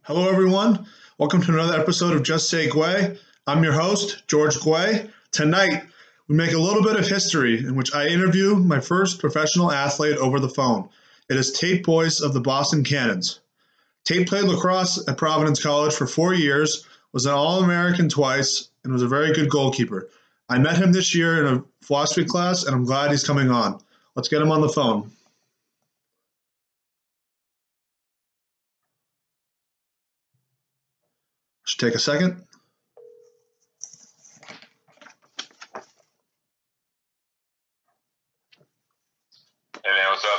Hello, everyone. Welcome to another episode of Just Say Guay. I'm your host, George Guay. Tonight, we make a little bit of history in which I interview my first professional athlete over the phone. It is Tate Boyce of the Boston Cannons. Tate played lacrosse at Providence College for 4 years, was an All-American twice, and was a very good goalkeeper. I met him this year in a philosophy class, and I'm glad he's coming on. Let's get him on the phone. Should take a second. Hey man, what's up?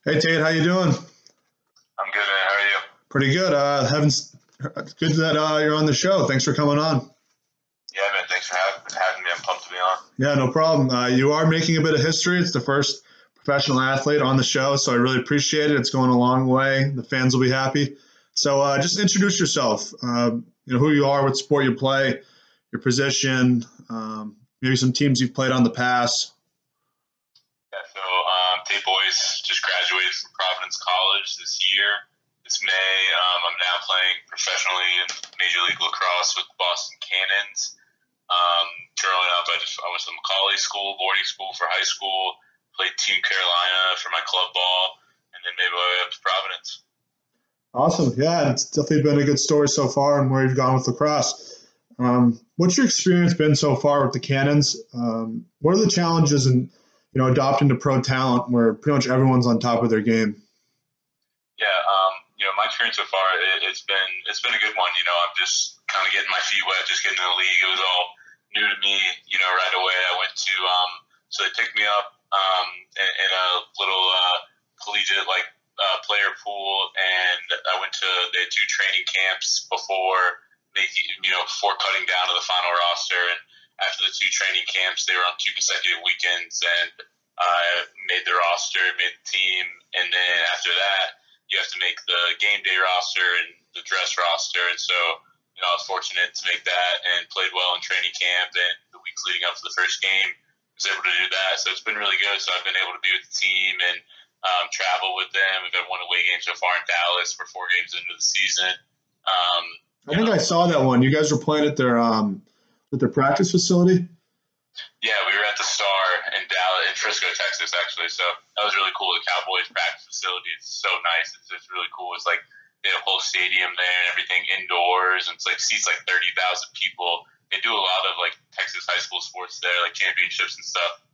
Hey Tate, how you doing? I'm good, man. How are you? Pretty good. It's good that you're on the show. Thanks for coming on. Yeah, man. Thanks for having me. I'm pumped to be on. Yeah, no problem. You are making a bit of history. It's the first professional athlete on the show, so I really appreciate it. It's going a long way. The fans will be happy. So just introduce yourself. Who you are, what sport you play, your position, maybe some teams you've played on the past. Yeah, so Tate Boyce just graduated from Providence College this May. I'm now playing professionally in Major League Lacrosse with the Boston Cannons. Growing up, I went to the Macaulay School, boarding school for high school, played Team Carolina for my club ball, and then made my way up to Providence. Awesome. Yeah, it's definitely been a good story so far and where you've gone with lacrosse. What's your experience been so far with the Cannons? What are the challenges in, adopting to pro talent where pretty much everyone's on top of their game? Yeah, my experience so far, it's been a good one. I'm just kind of getting my feet wet, just getting in the league. It was all new to me, right away. I went to, so they picked me up in a little collegiate player pool, and I went to they had 2 training camps before before cutting down to the final roster. And after the 2 training camps, they were on 2 consecutive weekends, and I made the roster, made the team, and then after that, you have to make the game day roster and the dress roster. And so, I was fortunate to make that and played well in training camp. And the weeks leading up to the first game, I was able to do that. So it's been really good. So I've been able to be with the team and travel with them. We've had one away game so far in Dallas. We're 4 games into the season. I think I saw that one. You guys were playing at their practice facility. Yeah, we were at the Star in Dallas, in Frisco, Texas, actually. So that was really cool. The Cowboys practice facility is so nice. It's really cool. It's like they have a whole stadium there and everything indoors, and it's seats 30,000 people. They do a lot of Texas high school sports there, like championships and stuff.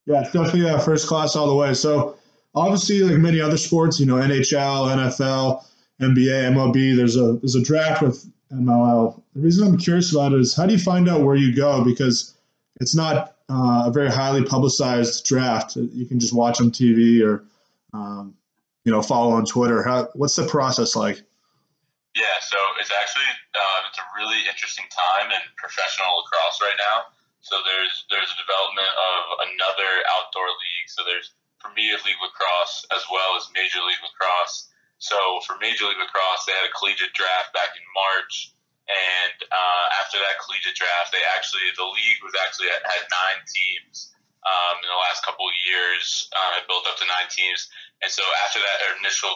Yeah, it's definitely first class all the way. So obviously, like many other sports, NHL, NFL, NBA, MLB, there's a draft with MLL. The reason I'm curious about it is how do you find out where you go? Because it's not a very highly publicized draft. You can just watch on TV or follow on Twitter. What's the process like? Yeah, so it's actually it's a really interesting time in professional lacrosse right now. So there's a development of another outdoor league. So there's Premier League Lacrosse as well as Major League Lacrosse. So for Major League Lacrosse, they had a collegiate draft back in March, and after that collegiate draft, the league had 9 teams in the last couple of years. It built up to 9 teams, and so after that initial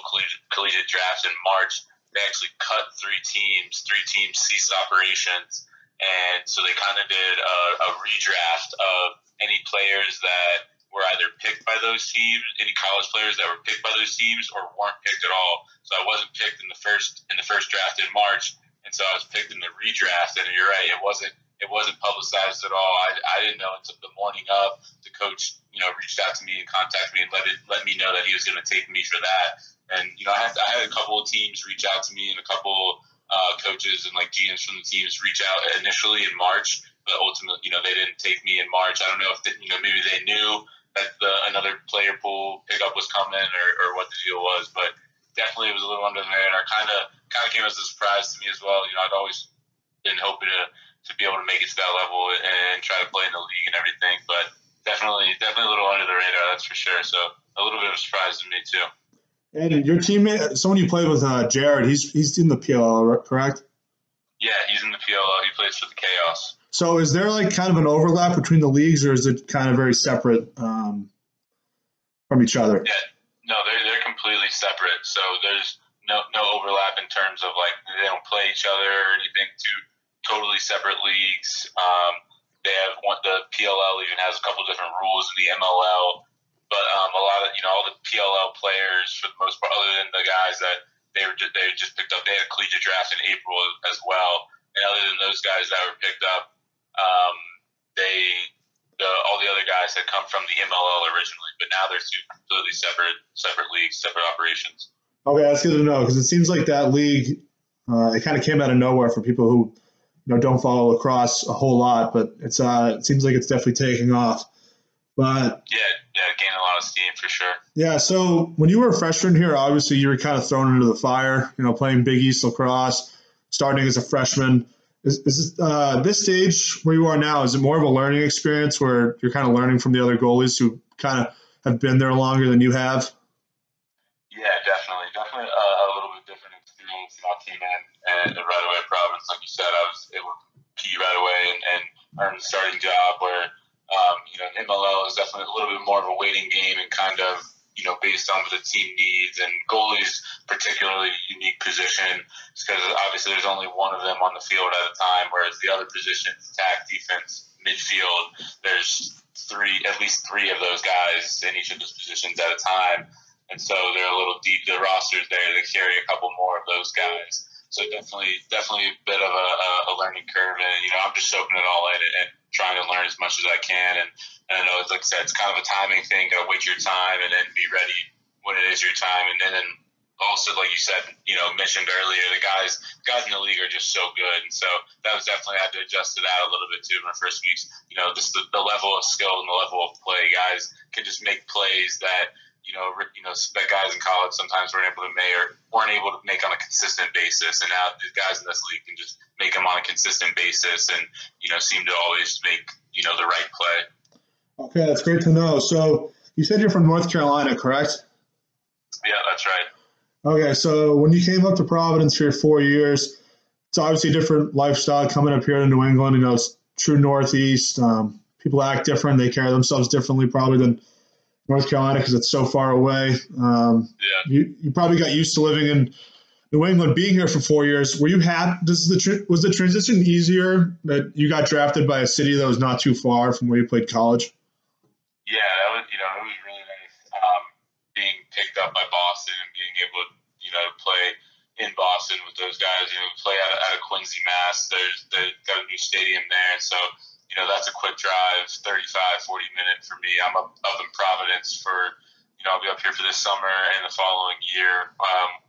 collegiate draft in March, they actually cut 3 teams. 3 teams ceased operations, and so they kind of did a redraft of any players that were either picked by those teams, any college players that were picked by those teams, or weren't picked at all. So I wasn't picked in the first draft in March, and so I was picked in the redraft. And you're right, it wasn't publicized at all. I didn't know until the morning of. The coach, reached out to me and contacted me and let me know that he was going to take me for that. And I had a couple of teams reach out to me, and a couple coaches and GMs from the teams reach out initially in March, but ultimately, they didn't take me in March. I don't know if maybe they knew that another player pool pickup was coming or what the deal was, but definitely it was a little under the radar. Kind of came as a surprise to me as well. I'd always been hoping to be able to make it to that level and try to play in the league and everything, but definitely a little under the radar, that's for sure. So a little bit of a surprise to me too. And your teammate, someone you played with, Jared, he's in the PLL, correct? Yeah, he's in the PLL. He plays for the Chaos. So is there kind of an overlap between the leagues, or is it kind of very separate from each other? Yeah, no, they're completely separate. So there's no overlap in terms of like they don't play each other or anything. Two totally separate leagues. They have the PLL even has a couple different rules in the MLL, but a lot of all the PLL players for the most part, other than the guys that they just picked up, they had a collegiate draft in April as well, and other than those guys that were picked up, all the other guys had come from the MLL originally, but now they're two completely separate leagues, separate operations. Okay, that's good to know because it seems like that league, it kind of came out of nowhere for people who don't follow lacrosse a whole lot, but it seems like it's definitely taking off. But yeah, gaining a lot of steam for sure. Yeah, so when you were a freshman here, obviously you were kind of thrown into the fire, playing Big East lacrosse, starting as a freshman. Is this stage where you are now, is it more of a learning experience where you're kind of learning from the other goalies who kind of have been there longer than you have? Yeah, definitely a little bit different experience. I came in and right away at Providence, like you said, I was able to compete right away and earn the starting job. Where MLL is definitely a little bit more of a waiting game and kind of based on what the team needs, and goalies particularly unique position because obviously there's only one of them on the field at a time, whereas the other positions, attack, defense, midfield, there's at least three of those guys in each of those positions at a time. And so they're a little deep. The roster's there. They carry a couple more of those guys. So definitely a bit of a learning curve. And, I'm just soaking it all in and trying to learn as much as I can. And I know, like I said, it's kind of a timing thing. Got to wait your time and then be ready when it is your time. And then also, like you said, mentioned earlier, the guys in the league are just so good. And so that was definitely, I had to adjust to that a little bit too in my first weeks. Just the level of skill and the level of play. Guys can just make plays that – that guys in college sometimes weren't able to make on a consistent basis, and now the guys in this league can just make them on a consistent basis, and seem to always make the right play. Okay, that's great to know. So you said you're from North Carolina, correct? Yeah, that's right. Okay, so when you came up to Providence for your 4 years, it's obviously a different lifestyle coming up here to New England. It's true Northeast. People act different. They carry themselves differently probably than North Carolina because it's so far away. You probably got used to living in New England, being here for 4 years. Were you happy? Was the transition easier that you got drafted by a city that was not too far from where you played college? Yeah, that was it was really nice being picked up by Boston and being able to play in Boston with those guys. Play out of Quincy, Mass. They got a new stadium there, so. That's a quick drive, 35, 40 minutes for me. I'm up in Providence for, I'll be up here for this summer and the following year,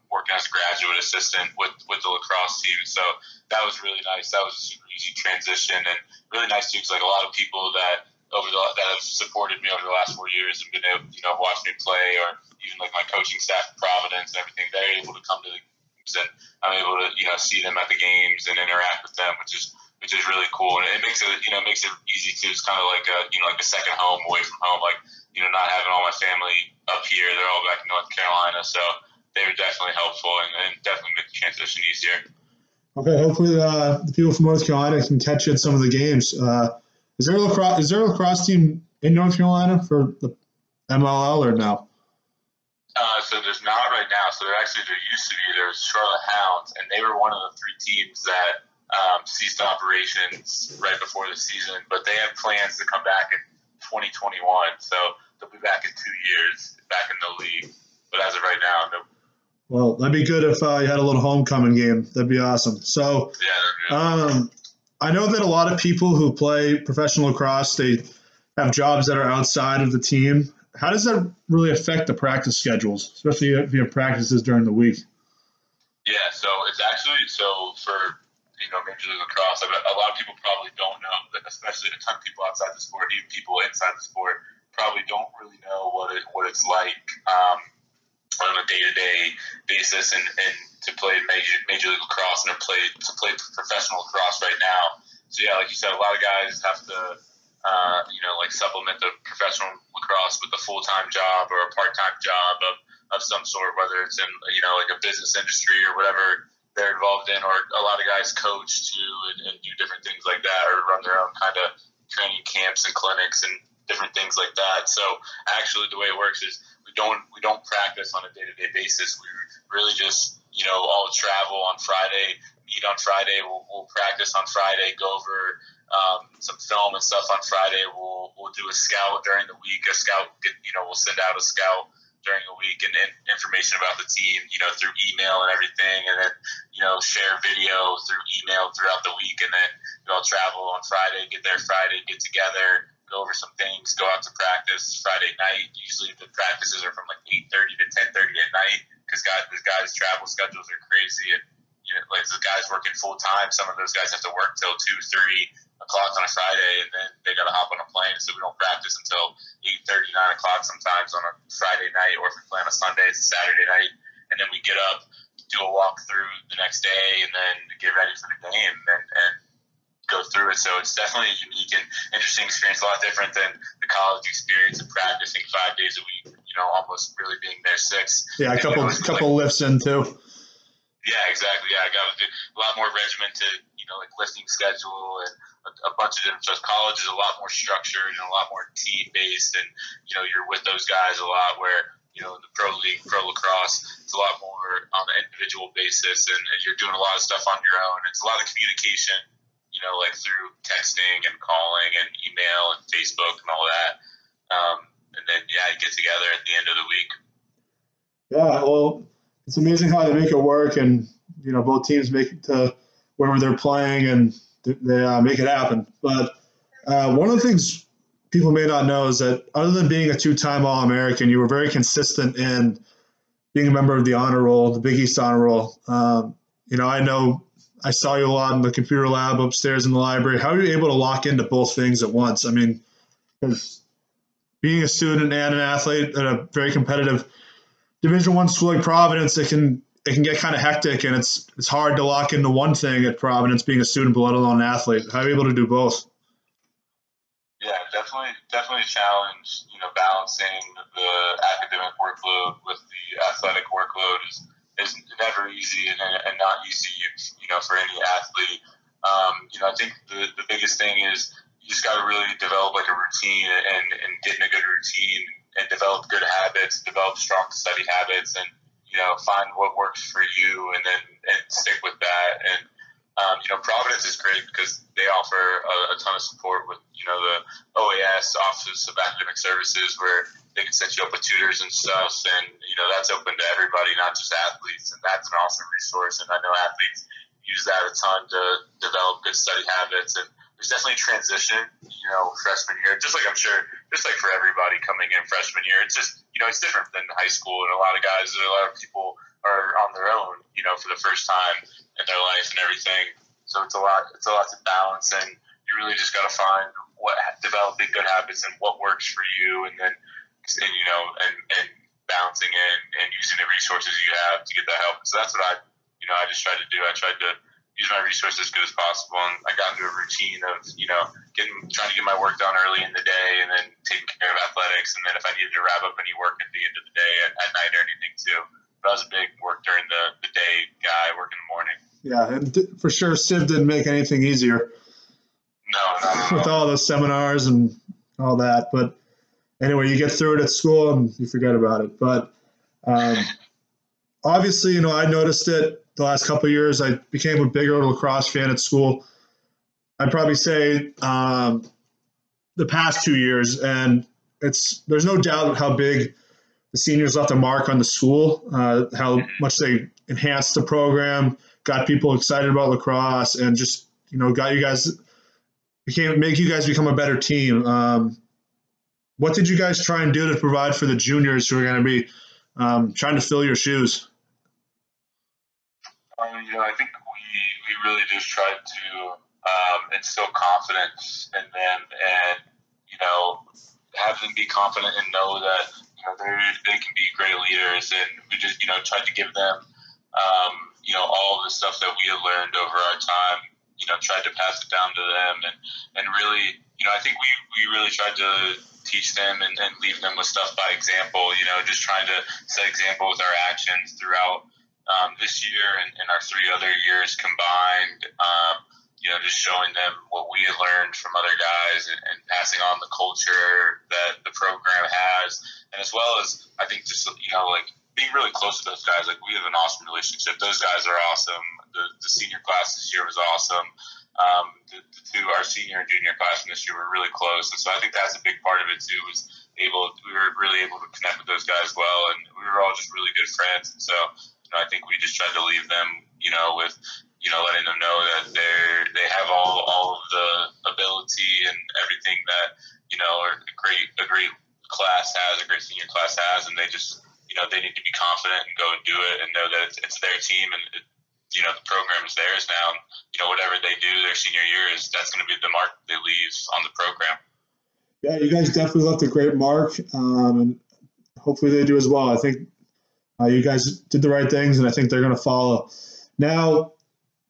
working as a graduate assistant with the lacrosse team. So that was really nice. That was a super easy transition and really nice too, because like a lot of people that have supported me over the last 4 years and been able, watch me play, or even like my coaching staff at Providence and everything, they're able to come to the games and I'm able to, see them at the games and interact with them, which is really cool, and it makes it easy too. It's kind of like a second home away from home. Like not having all my family up here, they're all back in North Carolina, so they were definitely helpful and definitely make the transition easier. Okay, hopefully the people from North Carolina can catch you at some of the games. Is there a lacrosse team in North Carolina for the MLL or no? So there's not right now. So there used to be. There was Charlotte Hounds, and they were one of the 3 teams that ceased operations right before the season, but they have plans to come back in 2021. So they'll be back in 2 years, back in the league. But as of right now, no. Well, that'd be good if you had a little homecoming game. That'd be awesome. So, I know that a lot of people who play professional lacrosse, they have jobs that are outside of the team. How does that really affect the practice schedules, especially if you have practices during the week? Yeah, so it's actually for Major League Lacrosse. A lot of people probably don't know, especially a ton of people outside the sport, even people inside the sport, probably don't really know what it's like on a day-to-day basis and to play Major League Lacrosse and to play professional lacrosse right now. So yeah, like you said, a lot of guys have to supplement the professional lacrosse with a full-time job or a part-time job of some sort, whether it's in like a business industry or whatever they're involved in, or a lot of guys coach too and do different things like that, or run their own kind of training camps and clinics and different things like that. So actually the way it works is we don't practice on a day-to-day basis. We really just all travel on Friday, meet on Friday. We'll practice on Friday, go over some film and stuff on Friday. We'll do a scout during the week. We'll send out a scout during the week and information about the team, through email and everything, and then, share video through email throughout the week, and then I'll travel on Friday, get there Friday, get together, go over some things, go out to practice Friday night. Usually the practices are from like 8:30 to 10:30 at night because the guys' travel schedules are crazy, and the guys working full time. Some of those guys have to work till 2-3 o'clock on a Friday, and then they got to hop on a plane. So we don't practice until 8:30, 9 o'clock sometimes on a Friday night, or if we play on a Sunday, it's a Saturday night, and then we get up, do a walk through the next day, and then get ready for the game and go through it. So it's definitely a unique and interesting experience, a lot different than the college experience of practicing 5 days a week, almost really being there 6. Yeah, a couple lifts in too. Yeah, exactly. Yeah, I got to do a lot more regimented, lifting schedule and a bunch of different stuff. College is a lot more structured and a lot more team-based, and, you're with those guys a lot, where, in the pro league, pro lacrosse, it's a lot more on an individual basis, and you're doing a lot of stuff on your own. It's a lot of communication, through texting and calling and email and Facebook and all that. And then, you get together at the end of the week. Yeah, well, it's amazing how they make it work, and both teams make it to wherever they're playing, and they make it happen. But one of the things people may not know is that other than being a 2-time All-American, you were very consistent in being a member of the honor roll, the Big East honor roll. I know I saw you a lot in the computer lab upstairs in the library. How are you able to lock into both things at once? I mean, because being a student and an athlete at a very competitive Division I school like Providence, it can get kind of hectic, and it's hard to lock into one thing at Providence, being a student, but let alone an athlete. How are you able to do both? Yeah, definitely a challenge. Balancing the academic workload with the athletic workload is never easy and not easy, for any athlete. I think the biggest thing is you just got to really develop like a routine and get in a good routine and develop good habits, develop strong study habits, and find what works for you, and stick with that. And Providence is great because they offer a ton of support with the OAS, Office of Academic Services, where they can set you up with tutors and stuff, and that's open to everybody, not just athletes, and that's an awesome resource. And I know athletes use that a ton to develop good study habits. And there's definitely a transition, freshman year, just like for everybody coming in freshman year. It's just, it's different than high school, and a lot of people are on their own, for the first time in their life and everything. So it's a lot to balance, and you really just got to find developing good habits and what works for you, and balancing it and using the resources you have to get that help. So that's what I just tried to do. I tried to use my resources as good as possible, and I got into a routine of, trying to get my work done early in the day, and then taking care of athletics, and then if I needed to wrap up any work at the end of the day at night or anything too. But I was a big work during the day guy, work in the morning. Yeah, and for sure, Civ didn't make anything easier. No. With all those seminars and all that. But anyway, you get through it at school and you forget about it. But obviously, I noticed it the last couple of years. I became a bigger lacrosse fan at school. I'd probably say the past 2 years, and there's no doubt how big the seniors left a mark on the school, how much they enhanced the program, got people excited about lacrosse, and just got you guys make you guys become a better team. What did you guys try and do to provide for the juniors who are going to be trying to fill your shoes? I think we really just tried to instill confidence in them, and have them be confident and know that they can be great leaders. And we just tried to give them all the stuff that we had learned over our time. Tried to pass it down to them, and really I think we really tried to teach them and leave them with stuff by example. Just trying to set example with our actions throughout this year and our 3 other years combined. Just showing them what we had learned from other guys and passing on the culture that the program has. And as well as, I think, just, being really close to those guys. Like, we have an awesome relationship. Those guys are awesome. The senior class this year was awesome. Our senior and junior class from this year were really close, and so I think that's a big part of it too. We were really able to connect with those guys well, and we were all just really good friends. And so, I think we just tried to leave them, with letting them know that they have all of the ability and everything that a great class has, a great senior class has, and they just they need to be confident and go and do it, and know that it's their team, and the program is theirs now. Whatever they do their senior year that's going to be the mark they leave on the program. Yeah, you guys definitely left a great mark, and hopefully they do as well. I think you guys did the right things, and I think they're going to follow. Now,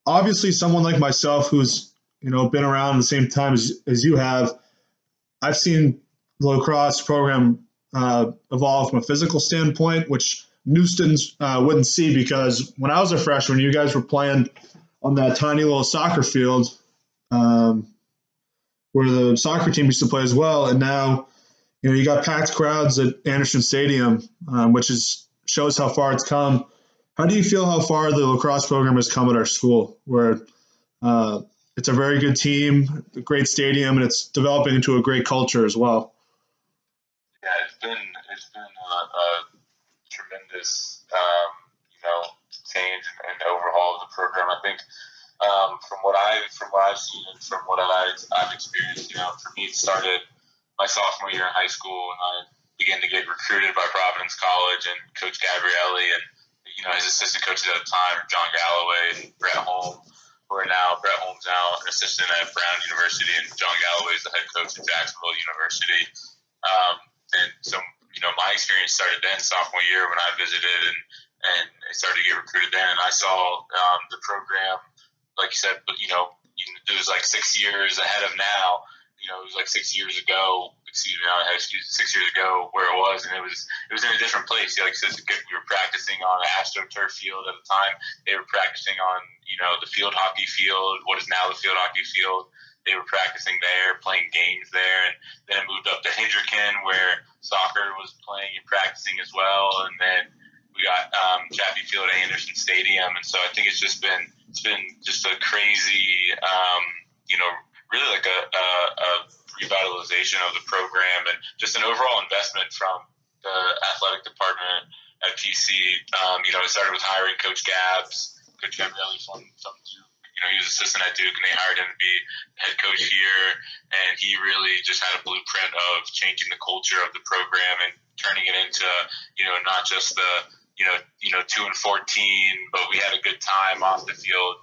obviously, someone like myself who's been around the same time as you have, I've seen the lacrosse program evolve from a physical standpoint, which new students wouldn't see, because when I was a freshman, you guys were playing on that tiny little soccer field where the soccer team used to play as well. And now, you got packed crowds at Anderson Stadium, which shows how far it's come. How do you feel how far the lacrosse program has come at our school, where it's a very good team, a great stadium, and it's developing into a great culture as well? Yeah, it's been a tremendous change and overhaul of the program. I think from what I've seen and from what I've experienced, for me it started my sophomore year in high school, and I began to get recruited by Providence College and Coach Gabrielli and his assistant coaches at the time, John Galloway and Brett Holmes, Brett Holmes now an assistant at Brown University, and John Galloway is the head coach at Jacksonville University. And so, my experience started then sophomore year when I visited and I started to get recruited then. And I saw the program, like you said, but, it was like 6 years ahead of now. It was like 6 years ago, 6 years ago where it was. And it was in a different place. Like I said, we were practicing on an AstroTurf field at the time. They were practicing on, the field hockey field, what is now the field hockey field. They were practicing there, playing games there, and then it moved up to Hendricken, where soccer was playing and practicing as well. And then we got Chaffee Field at Anderson Stadium, and so I think it's been just a crazy, really like a revitalization of the program, and just an overall investment from the athletic department at PC. It started with hiring Coach Gabrielli from Duke. He was assistant at Duke, and they hired him to be head coach here. And he really just had a blueprint of changing the culture of the program and turning it into, not just the, 2 and 14, but we had a good time off the field,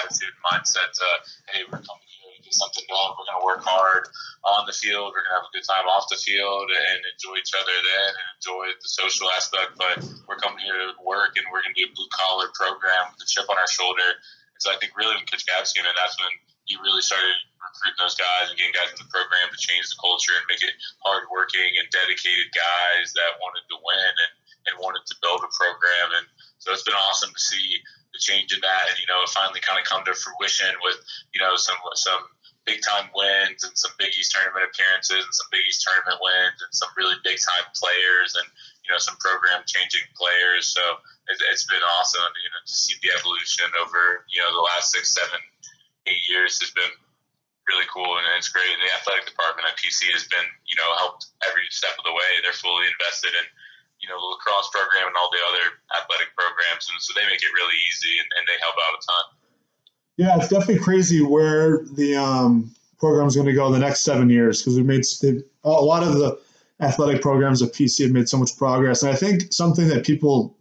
attitude, mindset to, hey, we're coming here to get something done. We're going to work hard on the field. We're going to have a good time off the field and enjoy each other then and enjoy the social aspect. But we're coming here to work, and we're going to be a blue-collar program with a chip on our shoulder. So I think really when Coach Gab's came in, that's when he really started recruiting those guys and getting guys in the program to change the culture and make it hardworking and dedicated guys that wanted to win and wanted to build a program. And so it's been awesome to see the change in that, and it finally kind of come to fruition with some big time wins and some Big East tournament appearances and some Big East tournament wins and some really big time players and some program changing players. So it's been awesome, to see the evolution over, the last 6, 7, 8 years has been really cool, and it's great. And the athletic department at PC has been, helped every step of the way. They're fully invested in, the lacrosse program and all the other athletic programs, and so they make it really easy, and they help out a ton. Yeah, it's definitely crazy where the program is going to go the next 7 years, because a lot of the athletic programs at PC have made so much progress. And I think something that people,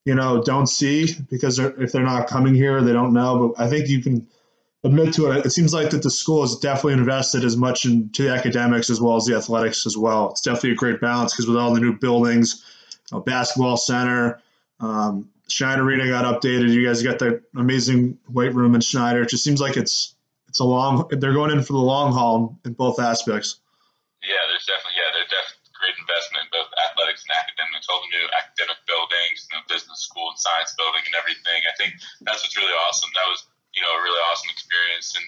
don't see, because if they're not coming here, they don't know. But I think you can admit to it. It seems like that the school has definitely invested as much into the academics as well as the athletics as well. It's definitely a great balance, because with all the new buildings, basketball center, Schneider Arena got updated. You guys got the amazing weight room in Schneider. It just seems like they're going in for the long haul in both aspects. There's definitely great investment in both athletics and academics, all the new academic buildings, business school and science building and everything. I think that's what's really awesome. That was, a really awesome experience. And,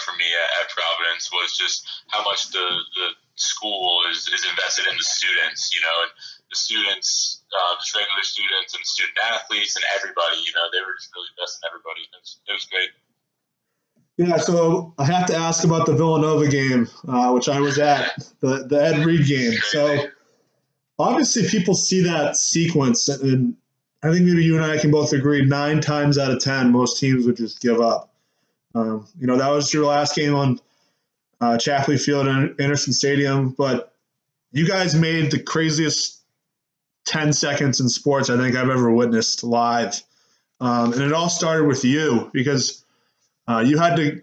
for me at Providence was just how much the school is invested in the students, and the students, just regular students and student athletes and everybody. They were just really blessing everybody. It was great. Yeah, so I have to ask about the Villanova game, which I was at, the Ed Reed game. So obviously people see that sequence, and I think maybe you and I can both agree 9 times out of 10, most teams would just give up. That was your last game on Chapley Field and Anderson Stadium, but you guys made the craziest 10 seconds in sports I think I've ever witnessed live. And it all started with you because you had to,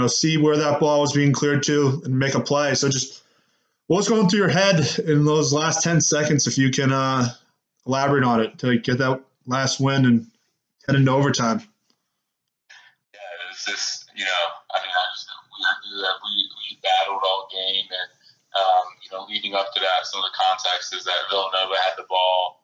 see where that ball was being cleared to and make a play. So just what was going through your head in those last 10 seconds, if you can elaborate on it to get that last win and head into overtime? Yeah, it was just, I knew that we battled all game, and leading up to that, some of the context is that Villanova had the ball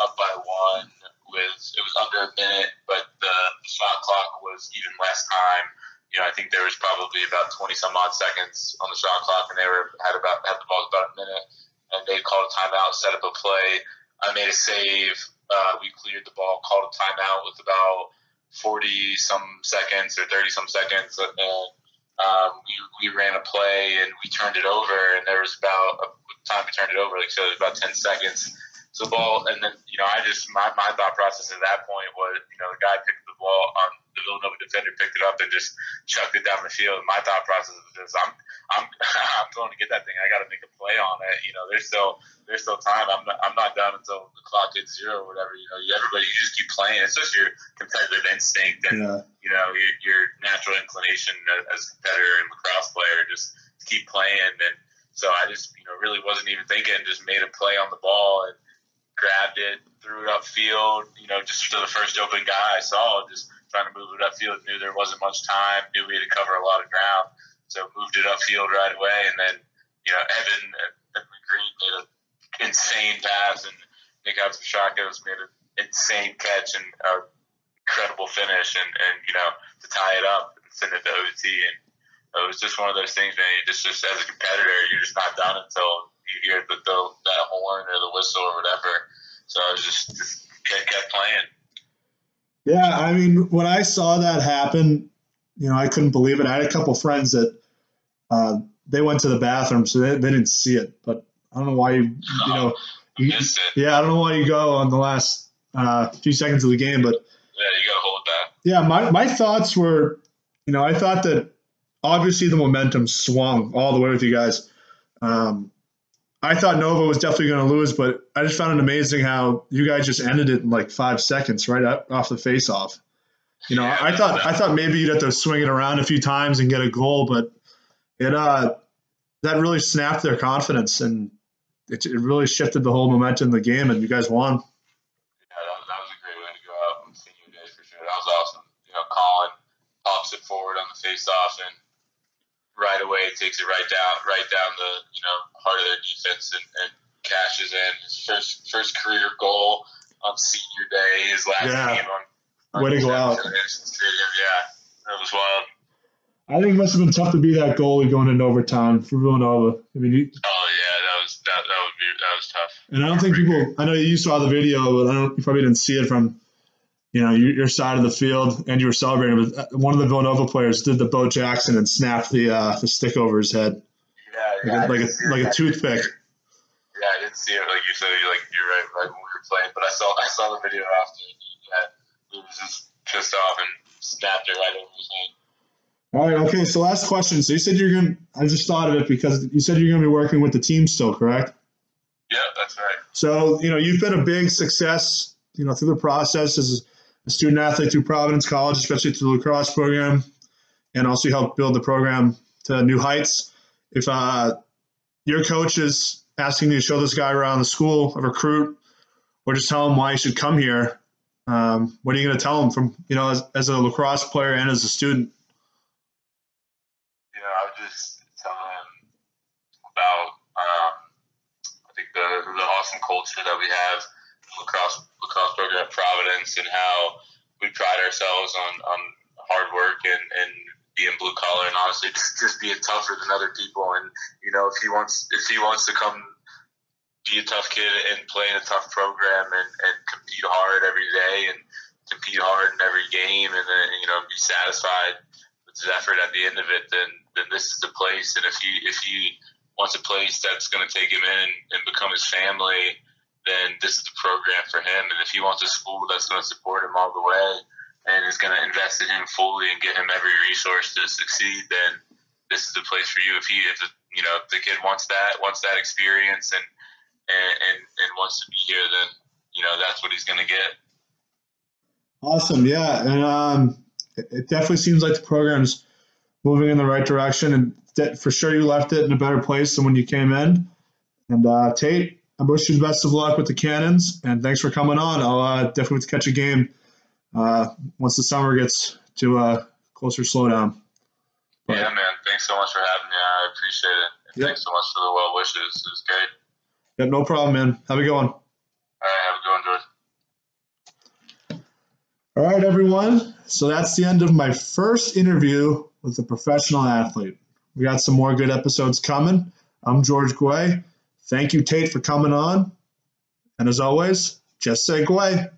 up by 1. It was under a minute, but the shot clock was even less time. I think there was probably about 20 some odd seconds on the shot clock, and they had the ball about a minute, and they called a timeout, set up a play. I made a save. We cleared the ball, called a timeout with about 40 some seconds or 30 some seconds, and we ran a play and we turned it over, and there was about a time we turned it over, so it was about 10 seconds. So the ball, and then my thought process at that point was, the guy picked the ball on the Villanova defender, picked it up and just chucked it down the field. My thought process was just, I'm going to get that thing. I got to make a play on it. There's still time. I'm not done until the clock hits 0 or whatever. Everybody, you just keep playing. It's just your competitive instinct and your natural inclination as a competitor and lacrosse player, just to keep playing. And so I just really wasn't even thinking. Just made a play on the ball and grabbed it, threw it upfield, just to the first open guy I saw, just trying to move it upfield. Knew there wasn't much time, knew we had to cover a lot of ground, so moved it upfield right away. And then, Evan Green made an insane pass, and Nick Shotgo's made an insane catch and an incredible finish, and to tie it up and send it to OT. And it was just one of those things, man. Just as a competitor, you're just not done until you hear that horn or the whistle or whatever. So I was just kept playing. Yeah, I mean, when I saw that happen, I couldn't believe it. I had a couple friends that they went to the bathroom, so they didn't see it. But I don't know why missed it. Yeah, I don't know why you go on the last few seconds of the game, but yeah, you got to hold that. Yeah, my thoughts were, I thought that obviously the momentum swung all the way with you guys. I thought Nova was definitely going to lose, but I just found it amazing how you guys just ended it in like 5 seconds right off the face-off. I thought maybe you'd have to swing it around a few times and get a goal, but that really snapped their confidence, and it really shifted the whole momentum of the game, and you guys won. Yeah, that was a great way to go out on senior day for sure. That was awesome. Colin pops it forward on the face-off, and right away takes it right down the heart of their defense and cashes in his first career goal on senior day. His last game on way to go out. Stadium. Yeah, that was wild. I think it must have been tough to be that goalie going into overtime for Villanova. I mean, that was tough. And I don't think people. I know you saw the video, but you probably didn't see it from your side of the field, and you were celebrating. But one of the Villanova players did the Bo Jackson and snapped the stick over his head. Yeah, like a toothpick. Yeah, I didn't see it like you said. You're right when we were playing, but I saw the video after. He was just pissed off and snapped it right over his head. All right, okay. So last question. So you said you're going. I just thought of it because you said you're going to be working with the team still, correct? Yeah, that's right. So you've been a big success, through the process as a student athlete through Providence College, especially through the lacrosse program, and also you helped build the program to new heights. If your coach is asking you to show this guy around the school, a recruit, or just tell him why he should come here, what are you going to tell him from as a lacrosse player and as a student? I would just tell him about I think the awesome culture that we have lacrosse program at Providence, and how we pride ourselves on hard work and being blue collar, and honestly just being tougher than other people. And if he wants to come be a tough kid and play in a tough program and compete hard every day and compete hard in every game and then, be satisfied with his effort at the end of it, then this is the place. And if he wants a place that's going to take him in and become his family, then this is the program for him. And if he wants a school that's going to support him all the way and is going to invest in him fully and get him every resource to succeed, then this is the place for you. If the kid wants that experience and wants to be here, then that's what he's going to get. Awesome, yeah, and it definitely seems like the program's moving in the right direction, and for sure you left it in a better place than when you came in. And Tate, I wish you the best of luck with the Cannons, and thanks for coming on. I'll definitely catch a game once the summer gets to a closer slowdown. Yeah, man. Thanks so much for having me. I appreciate it. And Thanks so much for the well wishes. It was great. Yep, no problem, man. Have a good one. All right, have a good one, George. All right, everyone. So that's the end of my first interview with a professional athlete. We got some more good episodes coming. I'm George Guay. Thank you, Tate, for coming on. And as always, just say Guay.